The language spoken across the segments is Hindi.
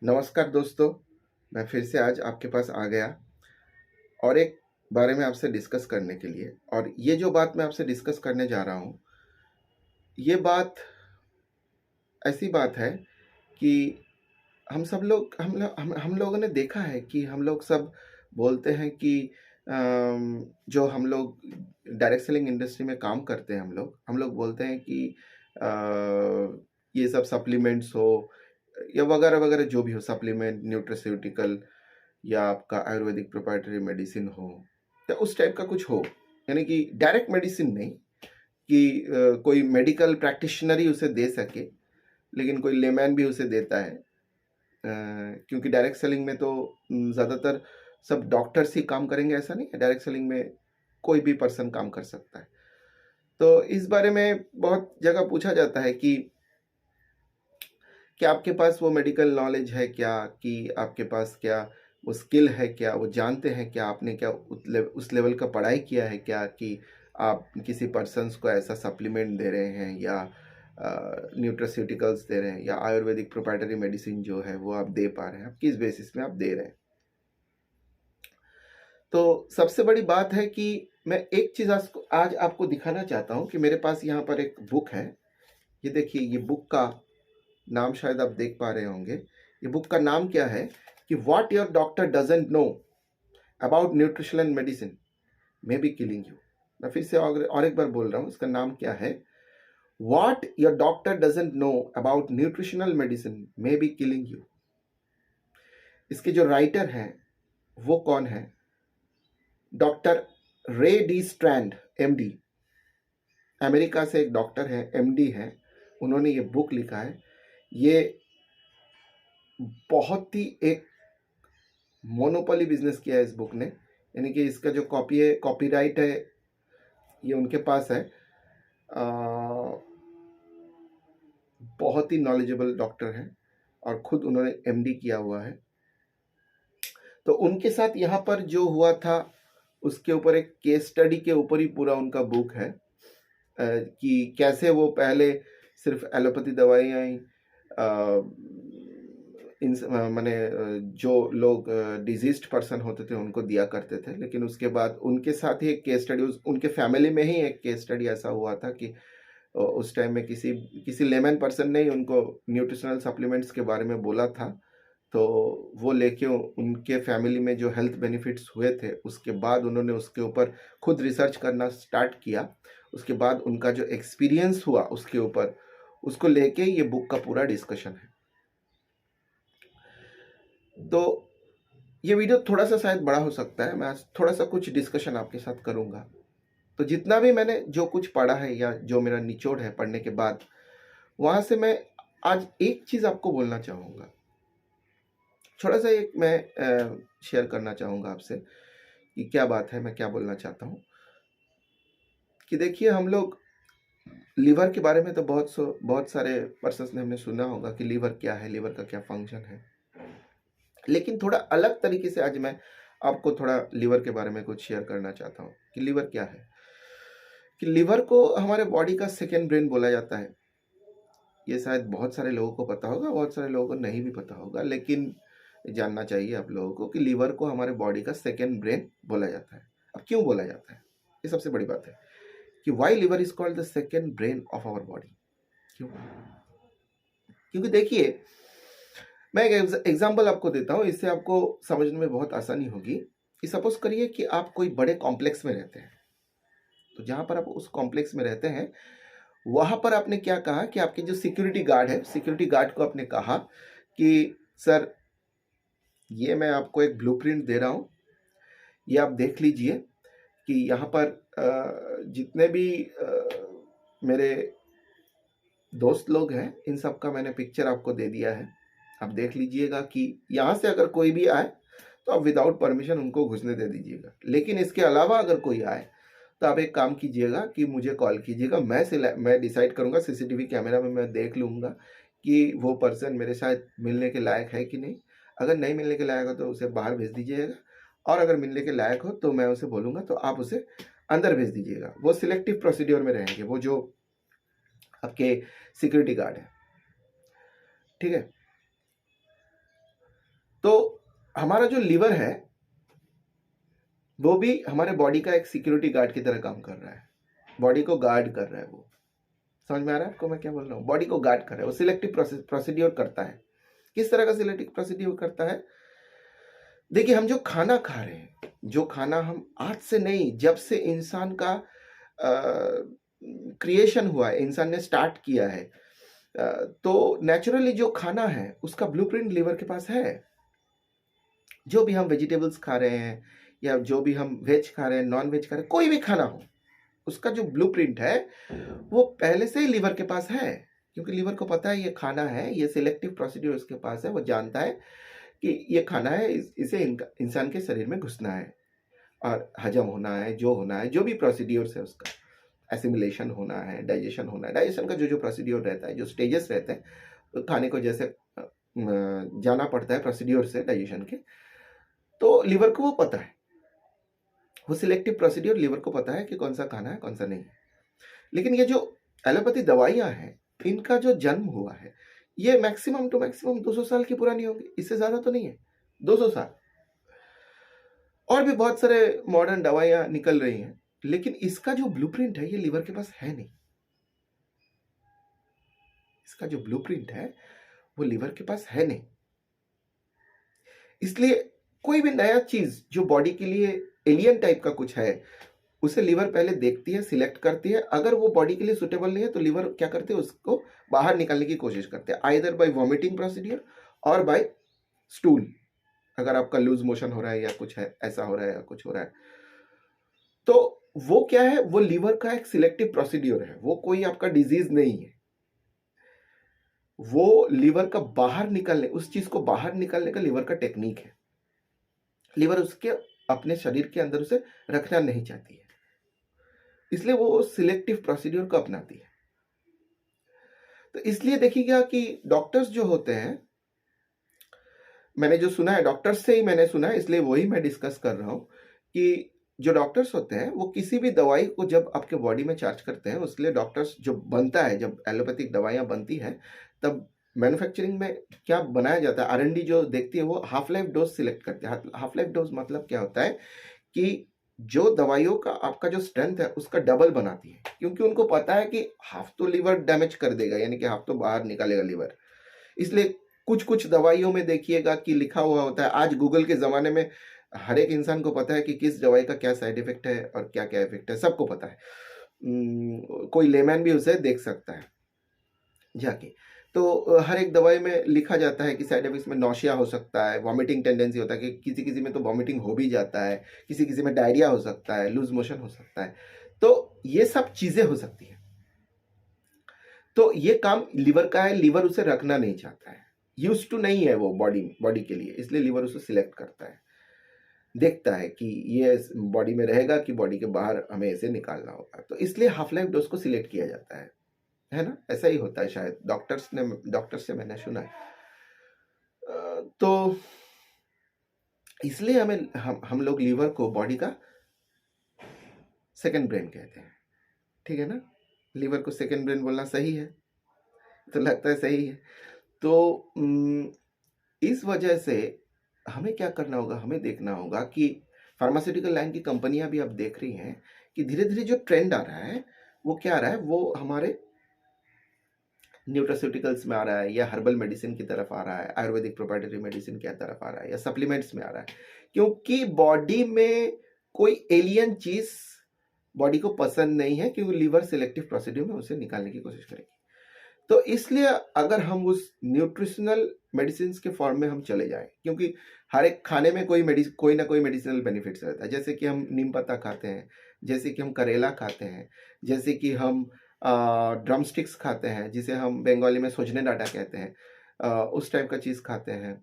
नमस्कार दोस्तों, मैं फिर से आज आपके पास आ गया और एक बारे में आपसे डिस्कस करने के लिए। और ये जो बात मैं आपसे डिस्कस करने जा रहा हूँ, ये बात ऐसी बात है कि हम लोगों ने देखा है कि हम लोग सब बोलते हैं कि जो हम लोग डायरेक्ट सेलिंग इंडस्ट्री में काम करते हैं, हम लोग बोलते हैं कि अ, ये सब सप्लीमेंट्स हो या वगैरह वगैरह जो भी हो, सप्लीमेंट, न्यूट्रास्यूटिकल या आपका आयुर्वेदिक प्रोप्राइटरी मेडिसिन हो या उस टाइप का कुछ हो, यानी कि डायरेक्ट मेडिसिन नहीं कि कोई मेडिकल प्रैक्टिशनर ही उसे दे सके, लेकिन कोई लेमैन भी उसे देता है। क्योंकि डायरेक्ट सेलिंग में तो ज़्यादातर सब डॉक्टर्स ही काम करेंगे ऐसा नहीं है, डायरेक्ट सेलिंग में कोई भी पर्सन काम कर सकता है। तो इस बारे में बहुत जगह पूछा जाता है कि क्या आपके पास वो मेडिकल नॉलेज है क्या, कि आपके पास क्या वो स्किल है, क्या वो जानते हैं, क्या आपने क्या उस लेवल का पढ़ाई किया है क्या, कि आप किसी पर्सन्स को ऐसा सप्लीमेंट दे रहे हैं या न्यूट्रास्यूटिकल्स दे रहे हैं या आयुर्वेदिक प्रोप्राइटरी मेडिसिन जो है वो आप दे पा रहे हैं, आप किस बेसिस में आप दे रहे हैं। तो सबसे बड़ी बात है कि मैं एक चीज़ आज आपको दिखाना चाहता हूँ कि मेरे पास यहाँ पर एक बुक है। ये देखिए, ये बुक का नाम शायद आप देख पा रहे होंगे। ये बुक का नाम क्या है कि what your doctor doesn't know about nutrition and medicine may be killing you. मैं फिर से और एक बार बोल रहा हूँ, इसका नाम क्या है, what your doctor doesn't know about nutritional medicine may be killing you. इसके जो राइटर हैं वो कौन है? डॉक्टर रे डी स्ट्रैंड, एमडी। अमेरिका से एक डॉक्टर है, एमडी है, उन्होंने ये बुक लिखा है। ये बहुत ही एक मोनोपोली बिजनेस किया है इस बुक ने, यानी कि इसका जो कॉपीराइट है ये उनके पास है। बहुत ही नॉलेजेबल डॉक्टर हैं और खुद उन्होंने एमडी किया हुआ है। तो उनके साथ यहाँ पर जो हुआ था उसके ऊपर एक केस स्टडी के ऊपर ही पूरा उनका बुक है, कि कैसे वो पहले सिर्फ एलोपैथी दवाइयाँ इन माने जो लोग डिजीज्ड पर्सन होते थे उनको दिया करते थे, लेकिन उसके बाद उनके साथ ही एक केस स्टडी, उनके फैमिली में ही एक केस स्टडी ऐसा हुआ था कि उस टाइम में किसी किसी लेमन पर्सन ने ही उनको न्यूट्रिशनल सप्लीमेंट्स के बारे में बोला था। तो वो लेके उनके फैमिली में जो हेल्थ बेनिफिट्स हुए थे उसके बाद उन्होंने उसके ऊपर खुद रिसर्च करना स्टार्ट किया। उसके बाद उनका जो एक्सपीरियंस हुआ उसके ऊपर, उसको लेके ये बुक का पूरा डिस्कशन है। तो ये वीडियो थोड़ा सा शायद बड़ा हो सकता है, मैं आज थोड़ा सा कुछ डिस्कशन आपके साथ करूंगा। तो जितना भी मैंने जो कुछ पढ़ा है या जो मेरा निचोड़ है पढ़ने के बाद, वहां से मैं आज एक चीज आपको बोलना चाहूंगा। थोड़ा सा एक मैं शेयर करना चाहूंगा आपसे कि क्या बात है, मैं क्या बोलना चाहता हूँ। कि देखिए, हम लोग लीवर के बारे में तो बहुत सारे पर्सन्स ने हमने सुना होगा कि लीवर क्या है, लीवर का क्या फंक्शन है। लेकिन थोड़ा अलग तरीके से आज मैं आपको थोड़ा लीवर के बारे में कुछ शेयर करना चाहता हूँ कि लीवर क्या है। कि लीवर को हमारे बॉडी का सेकेंड ब्रेन बोला जाता है। ये शायद बहुत सारे लोगों को पता होगा, बहुत सारे लोगों को नहीं भी पता होगा, लेकिन जानना चाहिए आप लोगों को कि लीवर को हमारे बॉडी का सेकेंड ब्रेन बोला जाता है। अब क्यों बोला जाता है, ये सबसे बड़ी बात है कि why liver is called the second brain of our body. क्यों? क्योंकि देखिए, मैं एक एग्जाम्पल आपको देता हूँ, इससे आपको समझने में बहुत आसानी होगी। कि सपोज करिए कि आप कोई बड़े कॉम्प्लेक्स में रहते हैं। तो जहां पर आप उस कॉम्प्लेक्स में रहते हैं, वहां पर आपने क्या कहा कि आपके जो सिक्योरिटी गार्ड है, सिक्योरिटी गार्ड को आपने कहा कि सर, ये मैं आपको एक ब्लूप्रिंट दे रहा हूँ, ये आप देख लीजिए कि यहाँ पर जितने भी मेरे दोस्त लोग हैं, इन सब का मैंने पिक्चर आपको दे दिया है। आप देख लीजिएगा कि यहाँ से अगर कोई भी आए तो आप विदाउट परमिशन उनको घुसने दे दीजिएगा। लेकिन इसके अलावा अगर कोई आए तो आप एक काम कीजिएगा कि मुझे कॉल कीजिएगा। मैं डिसाइड करूँगा, सीसीटीवी कैमरा में मैं देख लूँगा कि वो पर्सन मेरे साथ मिलने के लायक है कि नहीं। अगर नहीं मिलने के लायक हो तो उसे बाहर भेज दीजिएगा, और अगर मिलने के लायक हो तो मैं उसे बोलूँगा तो आप उसे अंदर भेज दीजिएगा। वो सिलेक्टिव प्रोसीड्योर में रहेंगे, वो जो आपके सिक्योरिटी गार्ड है। ठीक है। तो हमारा जो लिवर है वो भी हमारे बॉडी का एक सिक्योरिटी गार्ड की तरह काम कर रहा है, बॉडी को गार्ड कर रहा है। वो समझ में आ रहा है आपको मैं क्या बोल रहा हूँ? बॉडी को गार्ड कर रहा है, वो सिलेक्टिव प्रोसीड्योर करता है। किस तरह का सिलेक्टिव प्रोसीड्योर करता है? देखिए, हम जो खाना खा रहे हैं, जो खाना हम आज से नहीं, जब से इंसान का क्रिएशन हुआ है, इंसान ने स्टार्ट किया है, तो नेचुरली जो खाना है उसका ब्लूप्रिंट लिवर के पास है। जो भी हम वेजिटेबल्स खा रहे हैं या जो भी हम वेज खा रहे हैं, नॉन वेज खा रहे हैं, कोई भी खाना हो, उसका जो ब्लूप्रिंट है वो पहले से ही लिवर के पास है। क्योंकि लिवर को पता है ये खाना है, ये सिलेक्टिव प्रोसीड्यूर उसके पास है, वो जानता है कि ये खाना है, इसे इंसान के शरीर में घुसना है और हजम होना है, जो होना है, जो भी प्रोसीड्यूर्स है उसका एसिमिलेशन होना है, डाइजेशन होना है। डाइजेशन का जो प्रोसीड्यूर रहता है, जो स्टेजेस रहते हैं, तो खाने को जैसे जाना पड़ता है प्रोसीड्यूर से डाइजेशन के, तो लिवर को वो पता है, वो सिलेक्टिव प्रोसीड्यूर लिवर को पता है कि कौन सा खाना है, कौन सा नहीं। लेकिन ये जो एलोपैथी दवाइयाँ हैं, इनका जो जन्म हुआ है, ये मैक्सिमम टू मैक्सिमम 200 साल की पुरानी होगी, इससे ज़्यादा तो नहीं है, 200 साल। और भी बहुत सारे मॉडर्न दवाइयाँ निकल रही हैं, लेकिन इसका जो ब्लूप्रिंट है ये लिवर के पास है नहीं। इसका जो ब्लूप्रिंट है वो लिवर के पास है नहीं। इसलिए कोई भी नया चीज जो बॉडी के लिए एलियन टाइप का कुछ है, उसे लिवर पहले देखती है, सिलेक्ट करती है। अगर वो बॉडी के लिए सुटेबल नहीं है तो लिवर क्या करते हैं, उसको बाहर निकालने की कोशिश करते हैं, आइदर बाय वॉमिटिंग प्रोसीड्यूर और बाय स्टूल। अगर आपका लूज मोशन हो रहा है या कुछ है, ऐसा हो रहा है या कुछ हो रहा है, तो वो क्या है, वो लिवर का एक सिलेक्टिव प्रोसीड्यूर है, वो कोई आपका डिजीज नहीं है। वो लिवर का बाहर निकलने, उस चीज को बाहर निकालने का लिवर का टेक्निक है। लिवर उसके अपने शरीर के अंदर उसे रखना नहीं चाहती है, इसलिए वो सिलेक्टिव प्रोसीड्यूर को अपनाती है। तो इसलिए देखिएगा कि डॉक्टर्स जो होते हैं, मैंने जो सुना है डॉक्टर्स से ही मैंने सुना है, इसलिए वही मैं डिस्कस कर रहा हूं कि जो डॉक्टर्स होते हैं वो किसी भी दवाई को जब आपके बॉडी में चार्ज करते हैं, उसके लिए डॉक्टर्स जो बनता है, जब एलोपैथिक दवाइयां बनती है, तब मैन्युफैक्चरिंग में क्या बनाया जाता है, आर&डी जो देखती है वो हाफ लाइफ डोज सिलेक्ट करते हैं। हाफ लाइफ डोज मतलब क्या होता है कि जो दवाइयों का आपका जो स्ट्रेंथ है उसका डबल बनाती है, क्योंकि उनको पता है कि हाफ तो लिवर डैमेज कर देगा, यानी कि हाफ तो बाहर निकालेगा लिवर। इसलिए कुछ कुछ दवाइयों में देखिएगा कि लिखा हुआ होता है, आज गूगल के ज़माने में हर एक इंसान को पता है कि किस दवाई का क्या साइड इफेक्ट है और क्या क्या इफेक्ट है, सबको पता है। कोई लेमैन भी उसे देख सकता है जाके। तो हर एक दवाई में लिखा जाता है कि साइड इफेक्ट्स में नौशिया हो सकता है, वॉमिटिंग टेंडेंसी होता है, कि किसी किसी में तो वॉमिटिंग हो भी जाता है, किसी किसी में डायरिया हो सकता है, लूज मोशन हो सकता है। तो ये सब चीज़ें हो सकती है। तो ये काम लिवर का है, लिवर उसे रखना नहीं चाहता है, यूज टू नहीं है वो बॉडी के लिए, इसलिए लिवर उसे सिलेक्ट करता है, देखता है कि ये बॉडी में रहेगा कि बॉडी के बाहर हमें इसे निकालना होगा, तो इसलिए हाफ लाइफ डोज को सिलेक्ट किया जाता है ना? ऐसा ही होता है शायद, डॉक्टर से मैंने सुना है। तो इसलिए हम लोग लिवर को बॉडी का सेकंड ब्रेन कहते हैं, ठीक है ना? लिवर को सेकंड ब्रेन बोलना सही है, तो लगता है सही है। तो इस वजह से हमें क्या करना होगा, हमें देखना होगा कि फार्मास्यूटिकल लाइन की कंपनियां भी अब देख रही हैं कि धीरे धीरे जो ट्रेंड आ रहा है वो क्या आ रहा है, वो हमारे न्यूट्रास्यूटिकल्स में आ रहा है, या हर्बल मेडिसिन की तरफ आ रहा है, आयुर्वेदिक प्रोप्राइटरी मेडिसिन की तरफ आ रहा है, या सप्लीमेंट्स में आ रहा है, क्योंकि बॉडी में कोई एलियन चीज बॉडी को पसंद नहीं है, क्योंकि लिवर सिलेक्टिव प्रोसीड्यूर में उसे निकालने की कोशिश करेगी। तो इसलिए अगर हम उस न्यूट्रिशनल मेडिसिन के फॉर्म में हम चले जाएं, क्योंकि हर एक खाने में कोई ना कोई मेडिसिनल बेनिफिट्स रहता है, जैसे कि हम नीम पत्ता खाते हैं, जैसे कि हम करेला खाते हैं, जैसे कि हम ड्रम स्टिक्स खाते हैं, जिसे हम बंगाली में सोजने डाटा कहते हैं, उस टाइप का चीज़ खाते हैं।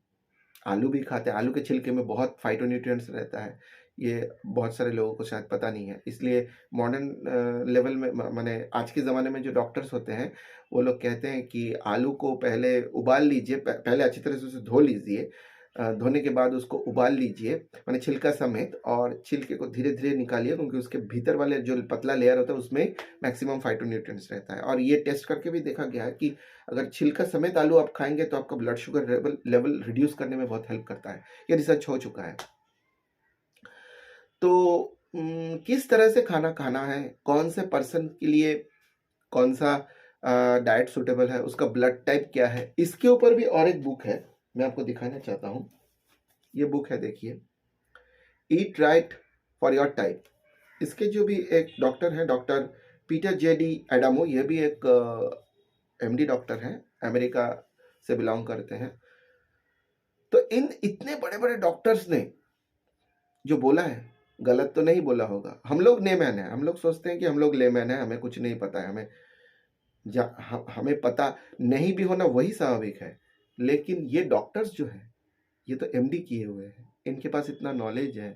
आलू भी खाते हैं, आलू के छिलके में बहुत फाइटोन्यूट्रिएंट्स रहता है, ये बहुत सारे लोगों को शायद पता नहीं है। इसलिए मॉडर्न लेवल में, माने आज के ज़माने में जो डॉक्टर्स होते हैं वो लोग कहते हैं कि आलू को पहले उबाल लीजिए, पहले अच्छी तरह से उसे धो लीजिए, धोने के बाद उसको उबाल लीजिए, माने छिलका समेत, और छिलके को धीरे-धीरे निकालिए, क्योंकि उसके भीतर वाले जो पतला लेयर होता है उसमें मैक्सिमम फाइटोन्यूट्रिएंट्स रहता है। और ये टेस्ट करके भी देखा गया है कि अगर छिलका समेत आलू आप खाएँगे तो आपका ब्लड शुगर लेवल रिड्यूस करने में बहुत हेल्प करता है। ये रिसर्च हो चुका है। तो किस तरह से खाना खाना है, कौन से पर्सन के लिए कौन-सा डाइट सूटेबल है, उसका ब्लड टाइप क्या है, इसके ऊपर भी और एक बुक है, मैं आपको दिखाना चाहता हूँ। ये बुक है, देखिए, eat right for your type. इसके जो भी एक डॉक्टर हैं, डॉक्टर पीटर जे.डी. एडामो, ये भी एक एमडी डॉक्टर हैं, अमेरिका से बिलोंग करते हैं। तो इन इतने बड़े-बड़े डॉक्टर्स ने जो बोला है, गलत तो नहीं बोला होगा। हम लोग लेमैन हैं, हम लोग सोचते हैं कि हम लोग लेमैन हैं, हमें कुछ नहीं पता है, हमें पता नहीं भी होना वही स्वाभाविक है। लेकिन ये डॉक्टर्स जो हैं, ये तो एमडी किए हुए हैं, इनके पास इतना नॉलेज है।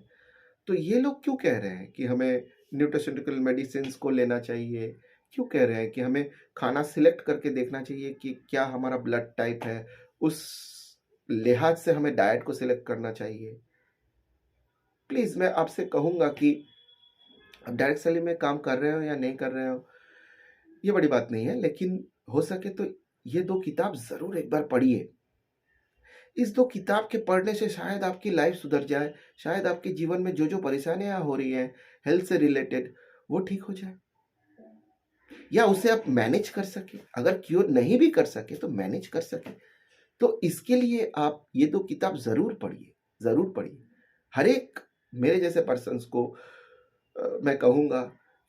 तो ये लोग क्यों कह रहे हैं कि हमें न्यूट्रास्यूटिकल मेडिसिन्स को लेना चाहिए? क्यों कह रहे हैं कि हमें खाना सिलेक्ट करके देखना चाहिए कि क्या हमारा ब्लड टाइप है, उस लिहाज से हमें डाइट को सिलेक्ट करना चाहिए? प्लीज़ मैं आपसे कहूँगा कि आप डायरेक्ट सेलिंग में काम कर रहे हो या नहीं कर रहे हो, ये बड़ी बात नहीं है, लेकिन हो सके तो ये 2 किताब ज़रूर एक बार पढ़िए। इस 2 किताब के पढ़ने से शायद आपकी लाइफ सुधर जाए, शायद आपके जीवन में जो-जो परेशानियाँ हो रही हैं, हेल्थ से रिलेटेड, वो ठीक हो जाए। या उसे आप मैनेज कर सकें, अगर क्योर नहीं भी कर सके तो मैनेज कर सकें। तो इसके लिए आप ये 2 किताब ज़रूर पढ़िए, ज़रूर पढ़िए। हर एक मेरे जैसे पर्सन्स को मैं कहूँगा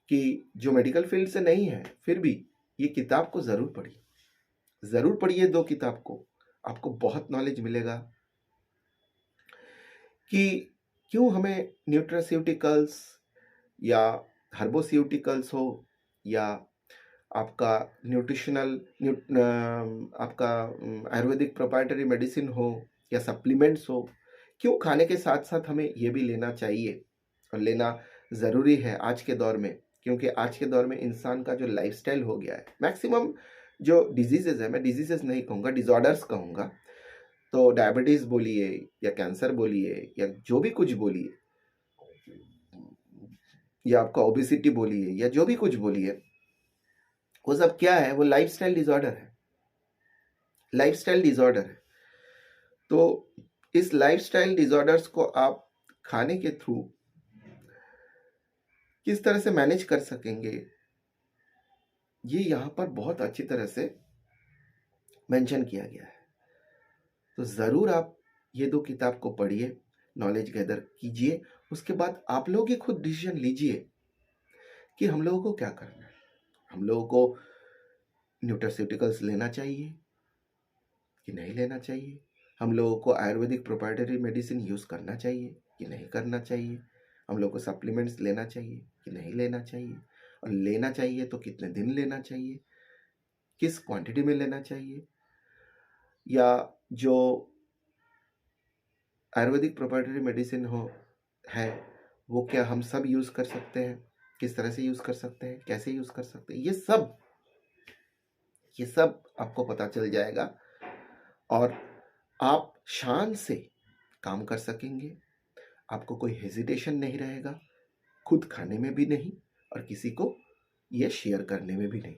कि जो मेडिकल फील्ड से नहीं है, फिर भी ये किताब को ज़रूर पढ़िए। ज़रूर पढ़िए 2 किताब को, आपको बहुत नॉलेज मिलेगा कि क्यों हमें न्यूट्रास्यूटिकल्स या हर्बोस्यूटिकल्स हो, या आपका आपका आयुर्वेदिक प्रोप्राइटरी मेडिसिन हो, या सप्लीमेंट्स हो, क्यों खाने के साथ-साथ हमें ये भी लेना चाहिए और लेना ज़रूरी है आज के दौर में। क्योंकि आज के दौर में इंसान का जो लाइफ़स्टाइल हो गया है, मैक्सिमम जो डिज़ीज़ेज़ हैं, मैं डिज़ीज़ेज़ नहीं कहूँगा, डिसऑर्डर्स कहूँगा। तो डायबिटीज़ बोलिए या कैंसर बोलिए या जो भी कुछ बोलिए, या आपका ओबेसिटी बोलिए या जो भी कुछ बोलिए, वो सब क्या है? वो लाइफ़स्टाइल डिसऑर्डर है। लाइफ़स्टाइल डिसऑर्डर है। तो इस लाइफ़स्टाइल डिसऑर्डर्स को आप खाने के थ्रू किस तरह से मैनेज कर सकेंगे, ये यहाँ पर बहुत अच्छी तरह से मेंशन किया गया है। तो ज़रूर आप ये 2 किताब को पढ़िए, नॉलेज गैदर कीजिए, उसके बाद आप लोग ही खुद डिसीजन लीजिए कि हम लोगों को क्या करना है। हम लोगों को न्यूट्रास्यूटिकल्स लेना चाहिए कि नहीं लेना चाहिए? हम लोगों को आयुर्वेदिक प्रोप्राइटरी मेडिसिन यूज़ करना चाहिए कि नहीं करना चाहिए? हम लोग को सप्लीमेंट्स लेना चाहिए कि नहीं लेना चाहिए? और लेना चाहिए तो कितने दिन लेना चाहिए? किस क्वांटिटी में लेना चाहिए? या जो आयुर्वेदिक प्रोप्राइटरी मेडिसिन है, वो क्या हम सब यूज़ कर सकते हैं? किस तरह से यूज़ कर सकते हैं? कैसे यूज़ कर सकते हैं? ये सब आपको पता चल जाएगा और आप शान से काम कर सकेंगे। आपको कोई हेजिटेशन नहीं रहेगा, खुद खाने में भी नहीं और किसी को ये शेयर करने में भी नहीं।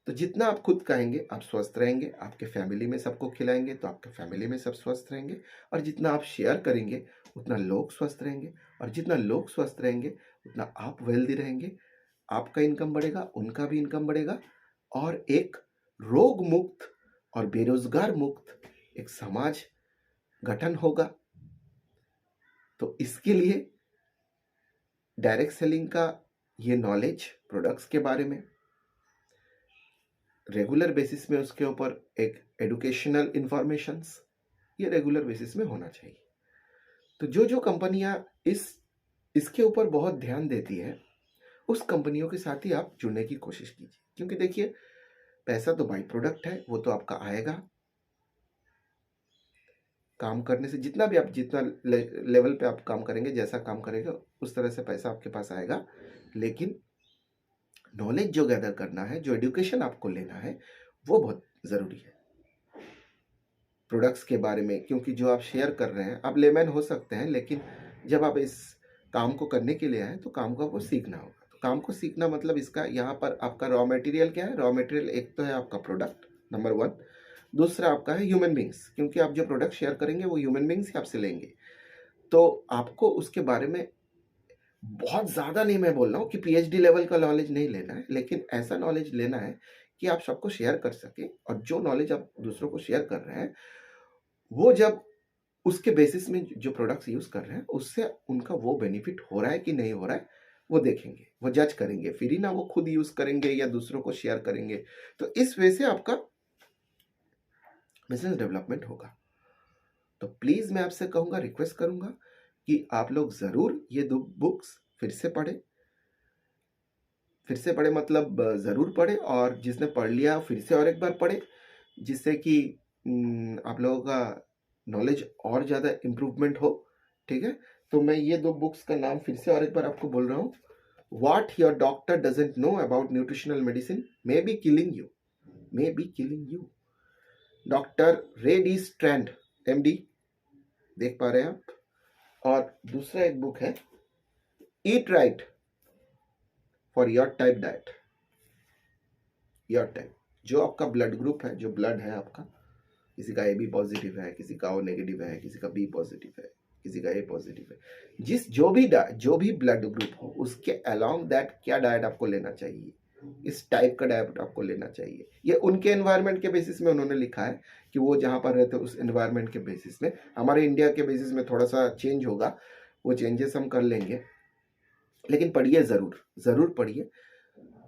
तो जितना आप खुद खाएँगे, आप स्वस्थ रहेंगे, आपके फैमिली में सबको खिलाएँगे तो आपके फैमिली में सब स्वस्थ रहेंगे, और जितना आप शेयर करेंगे, उतना लोग स्वस्थ रहेंगे, और जितना लोग स्वस्थ रहेंगे, उतना आप वेल्दी रहेंगे। आपका इनकम बढ़ेगा, उनका भी इनकम बढ़ेगा, और एक रोग मुक्त और बेरोज़गार मुक्त एक समाज गठन होगा। तो इसके लिए डायरेक्ट सेलिंग का ये नॉलेज प्रोडक्ट्स के बारे में रेगुलर बेसिस में, उसके ऊपर एक एजुकेशनल इन्फॉर्मेशंस, ये रेगुलर बेसिस में होना चाहिए। तो जो कंपनियां इसके ऊपर बहुत ध्यान देती हैं, उस कंपनियों के साथ ही आप जुड़ने की कोशिश कीजिए। क्योंकि देखिए, पैसा तो बाई प्रोडक्ट है, वो तो आपका आएगा काम करने से। जितना लेवल पे आप काम करेंगे, जैसा काम करेंगे, उस तरह से पैसा आपके पास आएगा। लेकिन नॉलेज जो गैदर करना है, जो एजुकेशन आपको लेना है, वो बहुत ज़रूरी है। प्रोडक्ट्स के बारे में, क्योंकि जो आप शेयर कर रहे हैं, आप लेमैन हो सकते हैं, लेकिन जब आप इस काम को करने के लिए आए तो काम को आपको सीखना होगा। तो काम को सीखना मतलब इसका यहाँ पर आपका रॉ मटेरियल क्या है? रॉ मटेरियल एक तो है आपका प्रोडक्ट नंबर 1, दूसरा आपका है ह्यूमन बींग्स, क्योंकि आप जो प्रोडक्ट शेयर करेंगे वो ह्यूमन बींग्स ही आपसे लेंगे। तो आपको उसके बारे में बहुत ज़्यादा नहीं मैं बोल रहा हूँ कि पीएचडी लेवल का नॉलेज नहीं लेना है, लेकिन ऐसा नॉलेज लेना है कि आप सबको शेयर कर सकें, और जो नॉलेज आप दूसरों को शेयर कर रहे हैं वो जब उसके बेसिस में जो प्रोडक्ट्स यूज़ कर रहे हैं उससे उनका वो बेनिफिट हो रहा है कि नहीं हो रहा है वो देखेंगे, वो जज करेंगे, फिर ही ना वो खुद यूज़ करेंगे या दूसरों को शेयर करेंगे। तो इस वे से आपका बिजनेस डेवलपमेंट होगा। तो प्लीज़ मैं आपसे कहूँगा, रिक्वेस्ट करूँगा कि आप लोग ज़रूर ये 2 बुक्स फिर से पढ़ें। फिर से पढ़ें मतलब ज़रूर पढ़ें, और जिसने पढ़ लिया फिर से और एक बार पढ़ें, जिससे कि आप लोगों का नॉलेज और ज़्यादा इम्प्रूवमेंट हो। ठीक है? तो मैं ये 2 बुक्स का नाम फिर से और एक बार आपको बोल रहा हूँ। What your doctor doesn't know about nutritional medicine may be killing you, may be killing you. Doctor रे डी स्ट्रैंड, एमडी, देख पा रहे हैं आप। और दूसरा एक बुक है eat right for your type diet. Your type, जो आपका ब्लड ग्रुप है, जो ब्लड है आपका, किसी का AB पॉजिटिव है, किसी का O नेगेटिव है, किसी का B पॉजिटिव है, किसी का A पॉजिटिव है, जो भी ब्लड ग्रुप हो उसके अलोंग दैट क्या डाइट आपको लेना चाहिए, इस टाइप का डाइट आपको लेना चाहिए। ये उनके एनवायरनमेंट के बेसिस में उन्होंने लिखा है कि वो जहाँ पर रहते हैं उस एनवायरनमेंट के बेसिस में। हमारे इंडिया के बेसिस में थोड़ा सा चेंज होगा, वो चेंजेस हम कर लेंगे, लेकिन पढ़िए, ज़रूर पढ़िए।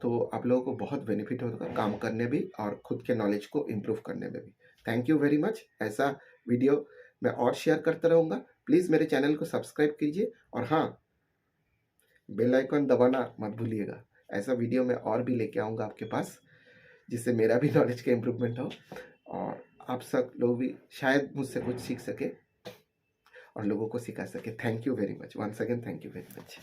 तो आप लोगों को बहुत बेनिफिट होगा काम करने भी और खुद के नॉलेज को इम्प्रूव करने में भी। Thank you very much. ऐसा वीडियो मैं और शेयर करता रहूँगा। प्लीज़ मेरे चैनल को सब्सक्राइब कीजिए, और हाँ, बेल आइकन दबाना मत भूलिएगा। ऐसा वीडियो मैं और भी लेके आऊँगा आपके पास, जिससे मेरा भी नॉलेज का इम्प्रूवमेंट हो, और आप सब लोग भी शायद मुझसे कुछ सीख सके और लोगों को सिखा सके। Thank you very much, once again thank you very much.